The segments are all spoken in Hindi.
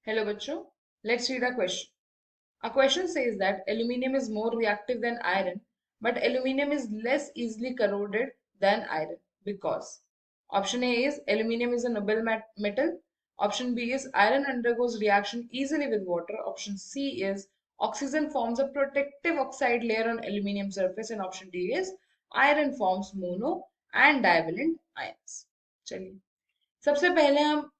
Hello बच्चों, let's read a question. A question says that aluminium is more reactive than iron, but aluminium is less easily corroded than iron because option A is aluminium is a noble metal, option B is iron undergoes reaction easily with water, option C is oxygen forms a protective oxide layer on aluminium surface, and option D is iron forms mono and divalent ions. चलिए, सबसे पहले हम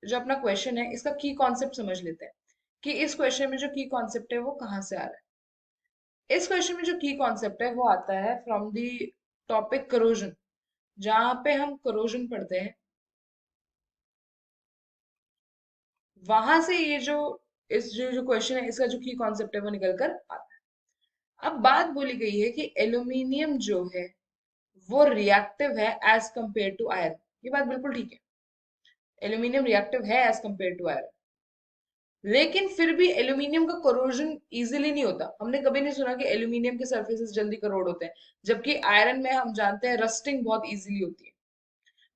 जो अपना क्वेश्चन है इसका की कॉन्सेप्ट समझ लेते हैं कि इस क्वेश्चन में जो की कॉन्सेप्ट है वो कहाँ से आ रहा है। इस क्वेश्चन में जो की कॉन्सेप्ट है वो आता है फ्रॉम दी टॉपिक करोजन। जहां पे हम करोजन पढ़ते हैं वहां से ये जो इस जो क्वेश्चन है इसका जो की कॉन्सेप्ट है वो निकल कर आता है। अब बात बोली गई है कि एल्यूमिनियम जो है वो रिएक्टिव है एज कंपेयर टू आयरन। ये बात बिल्कुल ठीक है, एल्यूमिनियम रिएक्टिव है एज कंपेयर टू आयरन, लेकिन फिर भी एल्यूमिनियम का कोरोजन इजीली नहीं होता। हमने कभी नहीं सुना कि एल्यूमिनियम के सरफेसेस जल्दी करोड होते हैं, जबकि आयरन में हम जानते हैं रस्टिंग बहुत इजीली होती है।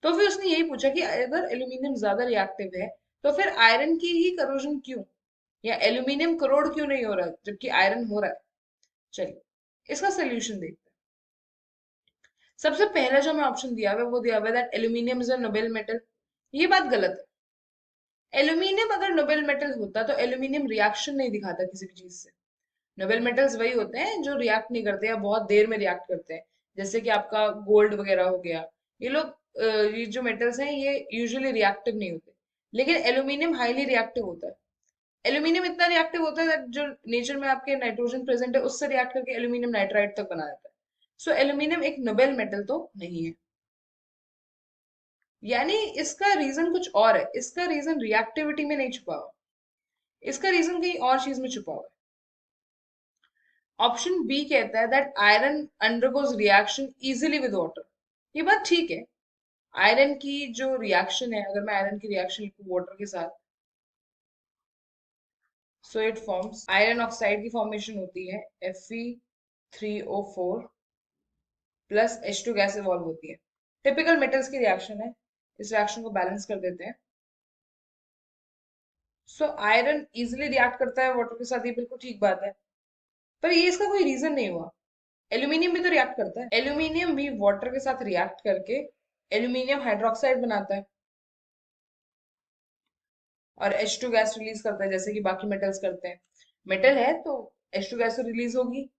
तो फिर उसने यही पूछा कि अगर एल्यूमिनियम ज्यादा रिएक्टिव है तो फिर आयरन की ही करोजन क्यों, या एल्यूमिनियम करोड क्यों नहीं हो रहा जबकि आयरन हो रहा है। चलिए इसका सोल्यूशन देखते हैं। सबसे पहला जो हमें ऑप्शन दिया हुआ है वो दिया हुआ है that aluminium is a Nobel metal. ये बात गलत है। एल्यूमिनियम अगर नोबेल मेटल होता तो एल्यूमिनियम रिएक्शन नहीं दिखाता किसी भी चीज से। नोबेल मेटल्स वही होते हैं जो रिएक्ट नहीं करते या बहुत देर में रिएक्ट करते हैं, जैसे कि आपका गोल्ड वगैरह हो गया। ये लोग ये जो मेटल्स हैं ये यूजुअली रिएक्टिव नहीं होते, लेकिन एल्यूमिनियम हाईली रिएक्टिव होता है। एल्यूमिनियम इतना रिएक्टिव होता है that जो नेचर में आपके नाइट्रोजन प्रेजेंट है उससे रिएक्ट करके एल्यूमिनियम नाइट्राइड तक बना देता है। सो एल्यूमिनियम एक नोबेल मेटल तो नहीं है। यानी इसका रीजन कुछ और है, इसका रीजन रिएक्टिविटी में नहीं छुपा हुआ, इसका रीजन कहीं और चीज में छुपा हुआ है। ऑप्शन बी कहता है that iron undergoes reaction easily with water. ये बात ठीक है, आयरन की जो रिएक्शन है, अगर मैं आयरन की रिएक्शन लिखूं वाटर के साथ, so it forms iron oxide की फॉर्मेशन होती है Fe3O4 plus H2 gas evolve होती है। टिपिकल मेटल्स की रिएक्शन है, इस रिएक्शन को बैलेंस कर देते हैं। सो आयरन इजिली रिएक्ट करता है वाटर के साथ, ये बिल्कुल ठीक बात है, पर ये इसका कोई रीजन नहीं हुआ। एल्यूमिनियम भी तो रिएक्ट करता है, एल्यूमिनियम भी वाटर के साथ रिएक्ट करके एल्यूमिनियम हाइड्रोक्साइड बनाता है और H2 गैस रिलीज करता है जैसे कि बाकी मेटल्स करते हैं। मेटल है तो H2 गैस तो रिलीज होगी,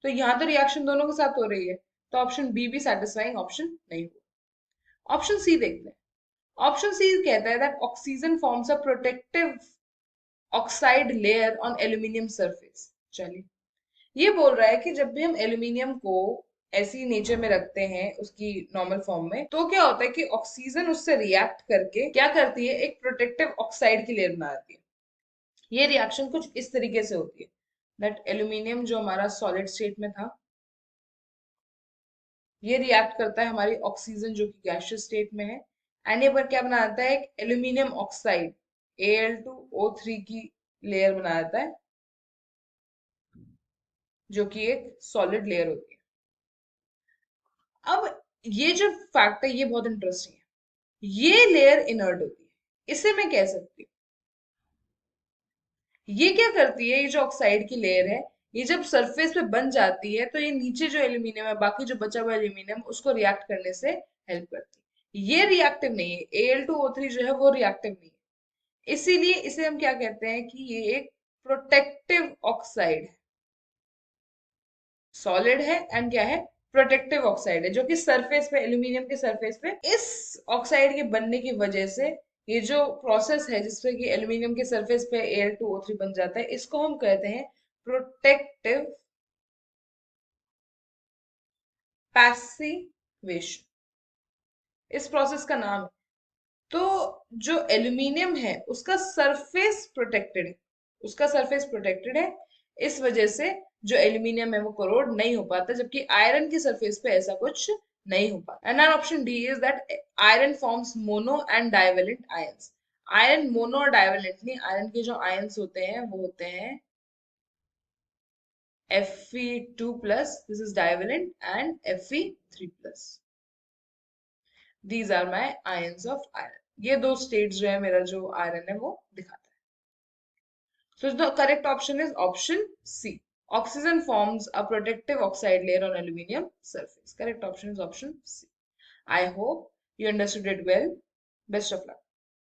तो यहाँ तो रिएक्शन दोनों के साथ हो रही है, तो ऑप्शन बी भी सेटिस्फाइंग ऑप्शन नहीं हुआ। ऑप्शन सी देखते हैं। ऑप्शन सी कहता है that oxygen forms a protective oxide layer on aluminium surface. चलिए, ये बोल रहा है कि जब भी हम एल्यूमिनियम को ऐसी नेचर में रखते हैं उसकी नॉर्मल फॉर्म में, तो क्या होता है कि ऑक्सीजन उससे रिएक्ट करके क्या करती है, एक प्रोटेक्टिव ऑक्साइड की लेयर बनाती है। ये रिएक्शन कुछ इस तरीके से होती है दैट एल्यूमिनियम जो हमारा सॉलिड स्टेट में था, ये रिएक्ट करता है हमारी ऑक्सीजन जो कि गैसियस स्टेट में है, एंड ये पर क्या बनाता है, एक एल्यूमिनियम ऑक्साइड Al2O3 की लेयर बना देता है, जो कि एक सॉलिड लेयर होती है। अब ये जो फैक्ट है ये बहुत इंटरेस्टिंग है। ये लेयर इनर्ट होती है, इसे मैं कह सकती हूँ। ये क्या करती है, ये जो ऑक्साइड की लेयर है, ये जब सरफेस पे बन जाती है तो ये नीचे जो एल्यूमिनियम है, बाकी जो बचा हुआ एल्यूमिनियम, उसको रिएक्ट करने से हेल्प करती है। ये रिएक्टिव नहीं है, Al2O3 जो है वो रिएक्टिव नहीं है, इसीलिए इसे हम क्या कहते हैं कि ये एक प्रोटेक्टिव ऑक्साइड है। सॉलिड है एंड क्या है, प्रोटेक्टिव ऑक्साइड है, जो कि सरफेस पे, एल्यूमिनियम के सरफेस पे इस ऑक्साइड के बनने की वजह से ये जो प्रोसेस है जिससे कि एल्यूमिनियम के सरफेस पे Al2O3 बन जाता है, इसको हम कहते हैं प्रोटेक्टिव पैसिवेशन। इस प्रोसेस का नाम है। तो जो एल्यूमिनियम है उसका सरफेस प्रोटेक्टेड है, उसका सरफेस प्रोटेक्टेड है, इस वजह से जो एल्यूमिनियम है वो कोरोड नहीं हो पाता, जबकि आयरन की सरफेस पे ऐसा कुछ नहीं हो पाता। And option D is that iron forms mono and divalent ions. Iron mono और डाइवेलेंट नहीं, आयरन के जो आयंस होते हैं वो होते हैं Fe2 plus, this is divalent, and Fe3 plus. These are my ions of iron. ये दो स्टेट्स जो है मेरा जो आयरन है वो दिखाता है। So the correct option is option C. Oxygen forms a protective oxide layer on aluminium surface. Correct option is option C. I hope you understood it well. Best of luck.